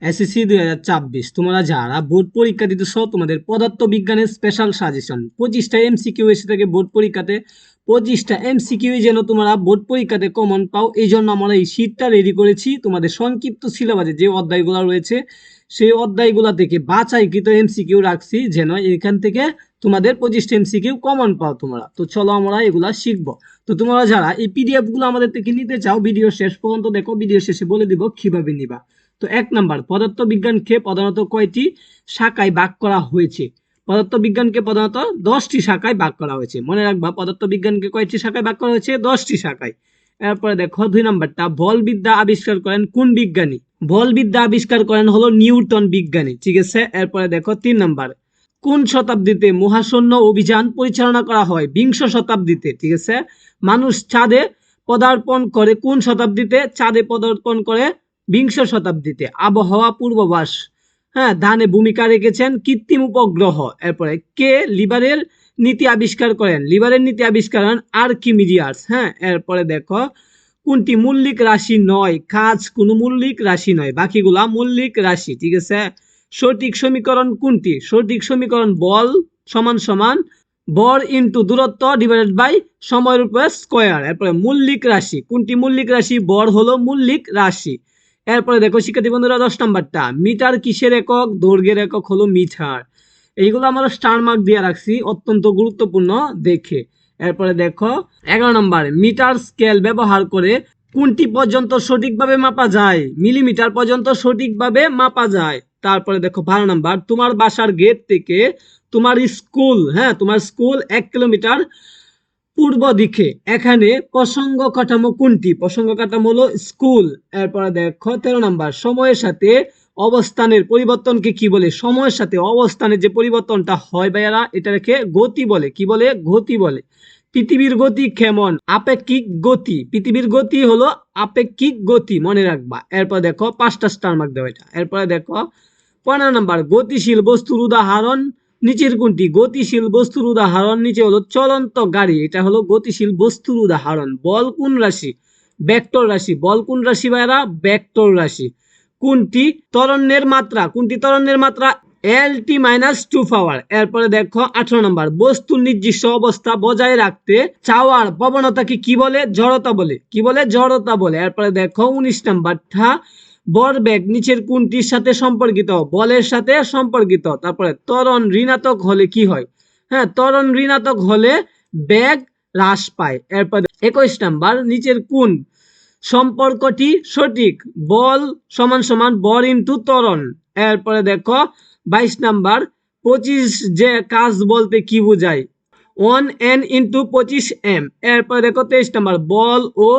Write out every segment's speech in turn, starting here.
SSC 2024 তোমরা যারা board পরীক্ষা দিতেছ তোমাদের পদার্থ বিজ্ঞানের স্পেশাল সাজেশন 25টা এমসিকিউ এসে থাকে বোর্ড পরীক্ষাতে। 25টা এমসিকিউ যেন তোমরা বোর্ড পরীক্ষাতে কমন পাও, এই জন্য আমরা এই শীটটা রেডি করেছি। তোমাদের সংক্ষিপ্ত সিলেবাসে যে অধ্যায়গুলো রয়েছে সেই অধ্যায়গুলো থেকে বাছাইকৃত এমসিকিউ রাখছি যেন এখান থেকে তোমাদের 25টা এমসিকিউ কমন পাও তোমরা। তো চলো আমরা এগুলা শিখবো। তো তোমরা যারা এই পিডিএফ গুলো আমাদের থেকে নিতে চাও ভিডিও শেষ পর্যন্ত দেখো, ভিডিও শেষে বলে দিব কিভাবে নিবা। তো 1 নাম্বার, পদার্থবিজ্ঞানকে প্রধানত কয়টি শাখায় ভাগ করা হয়েছে? পদার্থবিজ্ঞানকে প্রধানত 10টি শাখায় ভাগ করা হয়েছে। মনে রাখবা, পদার্থবিজ্ঞানকে কয়টি শাখায় ভাগ করা হয়েছে? 10টি শাখায়। এরপরে দেখো 2 নাম্বারটা, বলবিদ্যা আবিষ্কার করেন কোন বিজ্ঞানী? বলবিদ্যা আবিষ্কার করেন হলো নিউটন বিজ্ঞানী, ঠিক আছে। এরপরে দেখো 3 নাম্বার, কোন শতাব্দীতে মহাশূন্য অভিযান পরিচালনা করা হয়? 20 শতাব্দীতে, ঠিক আছে। মানুষ চাঁদে পদার্পণ করে কোন শতাব্দীতে? চাঁদে পদার্পণ করে 20 শতাব্দীতে। আবহাওয়া পূর্বাভাস, হ্যাঁ, দানে ভূমিকা রেখেছেন কৃত্রিম উপগ্রহ। এরপরে কে লিভারের নীতি আবিষ্কার করেন? লিভারের নীতি আবিষ্কার করেন আর্কিমিডিয়াস, হ্যাঁ। এরপরে দেখো কোনটি মৌলিক রাশি নয়? কাজ কোনো মৌলিক রাশি নয়, বাকিগুলা মৌলিক রাশি, ঠিক আছে। সঠিক সমীকরণ কোনটি? সঠিক সমীকরণ বল সমান সমান ভর ইন্টু দূরত্ব ডিভাইডেড বাই সময়ের উপর স্কয়ার। এরপরে মৌলিক রাশি কোনটি? মৌলিক রাশি, ভর হলো মৌলিক রাশি। এরপরে দেখো শিক্ষার্থী বন্ধুরা 10 নাম্বারটা, মিটার কিসের একক? দৈর্ঘ্যের একক হলো মিটার। এইগুলো আমরা স্টার মার্ক দিয়ে রাখছি, অত্যন্ত গুরুত্বপূর্ণ দেখে। এরপরে দেখো 11 নম্বর, মিটার স্কেল ব্যবহার করে কোনটি পর্যন্ত সঠিকভাবে মাপা যায়? মিলিমিটার পর্যন্ত সঠিকভাবে মাপা যায়। তারপরে দেখো 12 নম্বর, তোমার বাসার গেট থেকে তোমার স্কুল, হ্যাঁ, তোমার স্কুল 1 কিলোমিটার পূর্ব দিকে, এখানে প্রসঙ্গ কাঠামো কোনটি? প্রসঙ্গ কাঠামো হলো স্কুল। এরপরে দেখো 13 নাম্বার, সময়ের সাথে অবস্থানের পরিবর্তনকে কি বলে? সময়ের সাথে অবস্থানের যে পরিবর্তনটা হয় ভাইয়ারা, এটাকে গতি বলে। কি বলে? গতি বলে। পৃথিবীর গতি কেমন? আপেক্ষিক গতি। পৃথিবীর গতি হলো আপেক্ষিক গতি, মনে রাখবা। এরপর দেখো 5টা স্টার মার্ক দেওয়া এটা। এরপরে দেখো 15 নাম্বার, গতিশীল বস্তুর উদাহরণ নিচের কোনটি? গতিশীল বস্তুর উদাহরণ নিচে হলো চলন্ত গাড়ি, এটা হলো গতিশীল বস্তুর উদাহরণ। বল কোন রাশি? ভেক্টর রাশি। বল কোন রাশি ভাইরা? ভেক্টর রাশি। কোনটি ত্বরণের মাত্রা? কোনটি ত্বরণের মাত্রা? LT - 2 পাওয়ার। এরপরে দেখো 18 নম্বর, বস্তুর নির্দিষ্ট অবস্থা বজায় রাখতে চাওয়ার প্রবণতাকে কি বলে? জড়তা বলে। কি বলে? জড়তা বলে। এরপরে দেখো 19 নাম্বারটা, ভরবেগ নিচের কোনটির সাথে সম্পর্কিত? বলের সাথে সম্পর্কিত। তারপরে ত্বরণ ঋণাত্মক হলে কি হয়? হ্যাঁ, ত্বরণ ঋণাত্মক হলে বেগ হ্রাস পায়। এরপর 21 নাম্বার, নিচের কোন সম্পর্কটি সঠিক? বল সমান সমান ভর ইনটু ত্বরণ। এরপরে দেখো 22 নাম্বার, 25 যে কাজ বলতে কি বোঝায়? 1n into 25m। এরপরে দেখো 23 নাম্বার, বল ও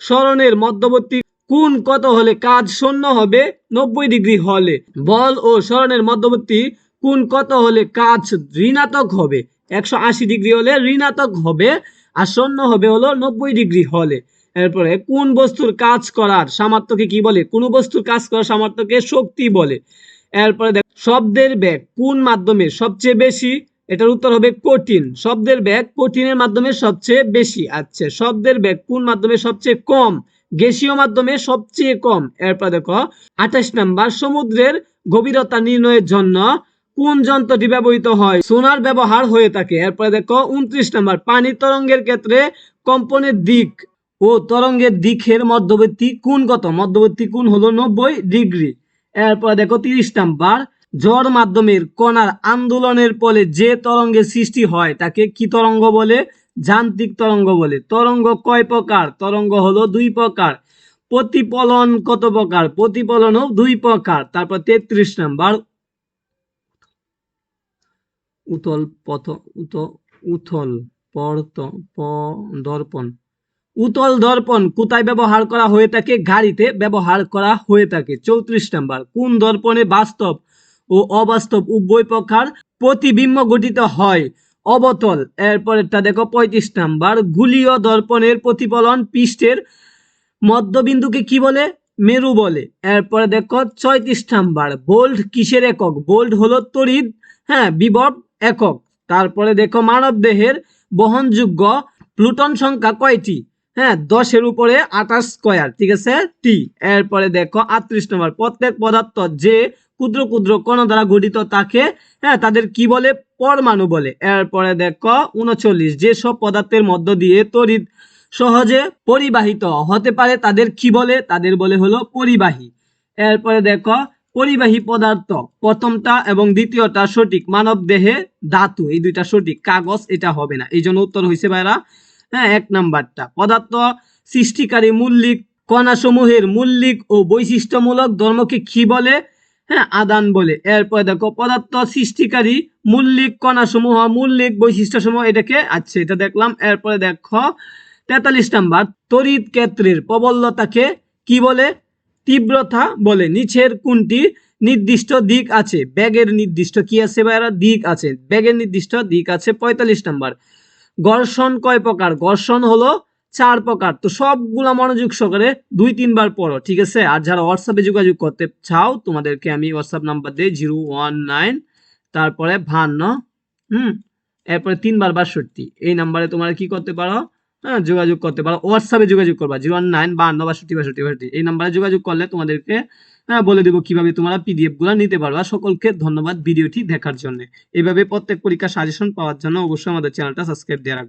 সরণের মধ্যবর্তী কোণ কত হলে কাজ শূন্য হবে? 90 ডিগ্রি হলে। বল ও সরণের মধ্যবর্তী কোণ কত হলে কাজ ঋণাত্মক হবে? 180 ডিগ্রি হলে ঋণাত্মক হবে, আর শূন্য হবে হলো 90 ডিগ্রি হলে। এরপরে কোন বস্তুর কাজ করার সামর্থ্যকে কি বলে? কোন বস্তুর কাজ করার সামর্থ্যকে শক্তি বলে। এরপরে দেখ, শব্দের বেগ কোন মাধ্যমে সবচেয়ে বেশি? এটার উত্তর হবে কঠিন। শব্দের বেগ কঠিনের মাধ্যমে সবচেয়ে বেশি। আচ্ছা, শব্দের বেগ কোন মাধ্যমে সবচেয়ে কম? গ্যাসীয় মাধ্যমে সবচেয়ে কম। এরপর দেখো 28 নাম্বার, সমুদ্রের গভীরতা নির্ণয়ের জন্য কোন যন্ত্রটি ব্যবহৃত হয়? সোনার ব্যবহার হয়ে থাকে। এরপরে দেখো 29 নাম্বার, পানি তরঙ্গের ক্ষেত্রে কম্পনের দিক ও তরঙ্গের দিকের মধ্যবর্তী কোণ কত? মধ্যবর্তী কোণ হলো 90 ডিগ্রি। এরপর দেখো 30 নাম্বার, ঝড় মাধ্যমের কণার আন্দোলনের ফলে যে তরঙ্গের সৃষ্টি হয় তাকে কি তরঙ্গ বলে? যান্ত্রিক তরঙ্গ বলে। তরঙ্গ কয় প্রকার? তরঙ্গ হলো 2 প্রকার। প্রতিফলন কত প্রকার? প্রতিফলনও 2 প্রকার। তারপর 33 নাম্বার, উতল পথ উথল পর্ত দর্পণ। উতল দর্পণ কোথায় ব্যবহার করা হয়ে থাকে? গাড়িতে ব্যবহার করা হয়ে থাকে। 34 নাম্বার, কোন দর্পণে বাস্তব ও অবাস্তব উভয় প্রকার প্রতিবিম্ব গঠিত হয়? অবতল। এরপরেরটা দেখো 35 নাম্বার, গুলীয় দর্পণের প্রতিফলন পৃষ্ঠের মধ্যবিন্দুকে কি বলে? মেরু বলে। এরপরে দেখো 36 নাম্বার, ভোল্ট কিসের একক? ভোল্ট হলো তড়িৎ, হ্যাঁ, বিভব একক। তারপরে দেখো মানব দেহের বহনযোগ্য প্লুটন সংখ্যা কয়টি? হ্যাঁ 10 উপরে 28 স্কয়ার, ঠিক আছে টি। এরপরে দেখো 38 নম্বর, প্রত্যেক পদার্থ যে ক্ষুদ্র ক্ষুদ্র কণা দ্বারা গঠিত তাকে তাদের কি বলে, পরমাণু বলে। এরপরে দেখো 39, যে সব পদার্থের মধ্য দিয়ে তড়িৎ সহজে পরিবাহিত হতে পারে তাদের কি বলে, তাদের বলে হলো পরিবাহী। এরপরে দেখো পরিবাহী পদার্থ, প্রথমটা এবং দ্বিতীয়টা সঠিক, মানব দেহে ধাতু এই দুইটা সঠিক, কাগজ এটা হবে না, এই জন্য উত্তর হয়েছে ভাইরা 1 নাম্বারটা। পদার্থ সৃষ্টিকারী মৌলিক কণাসমূহের মৌলিক ও বৈশিষ্ট্যমূলক ধর্মকে কি বলে, আদান বলে। এরপরে দেখো পদার্থ সৃষ্টিকারী মৌলিক কণাসমূহ মৌলিক বৈশিষ্ট্যসমূহ, এটাকে আচ্ছা এটা দেখলাম। এরপরে দেখো 43 নাম্বার, তড়িৎ ক্ষেত্রের প্রবলতাকে কি বলে, তীব্রতা বলে। নিচের কোনটি নির্দিষ্ট দিক আছে, ব্যাগের নির্দিষ্ট কি আছে ভাইরা, দিক আছে, ব্যাগের নির্দিষ্ট দিক আছে। 45 নাম্বার, ঘর্ষণ কয় প্রকার, ঘর্ষণ হলো 4 প্রকার। তো সবগুলা মনোযোগ সহকারে 2-3 বার পড়ো, ঠিক আছে। আর যারা হোয়াটসঅ্যাপে যোগাযোগ করতে চাও তোমাদেরকে আমি হোয়াটসঅ্যাপ নাম্বার দিই 019 তারপরে 52 এরপরে 3 বার 62, এই নাম্বারে তোমরা কি করতে পারো, যোগাযোগ করতে পারো। হোয়াটসঅ্যাপে যোগাযোগ করবা 019 52 62 62, এই নাম্বারে যোগাযোগ করলে তোমাদেরকে বলে দেবো কিভাবে তোমরা পিডিএফ গুলা নিতে পারবা। সকলকে ধন্যবাদ ভিডিওটি দেখার জন্য। এইভাবে প্রত্যেক পরীক্ষার সাজেশন পাওয়ার জন্য অবশ্যই আমাদের চ্যানেলটা সাবস্ক্রাইব দিয়ে রাখবে।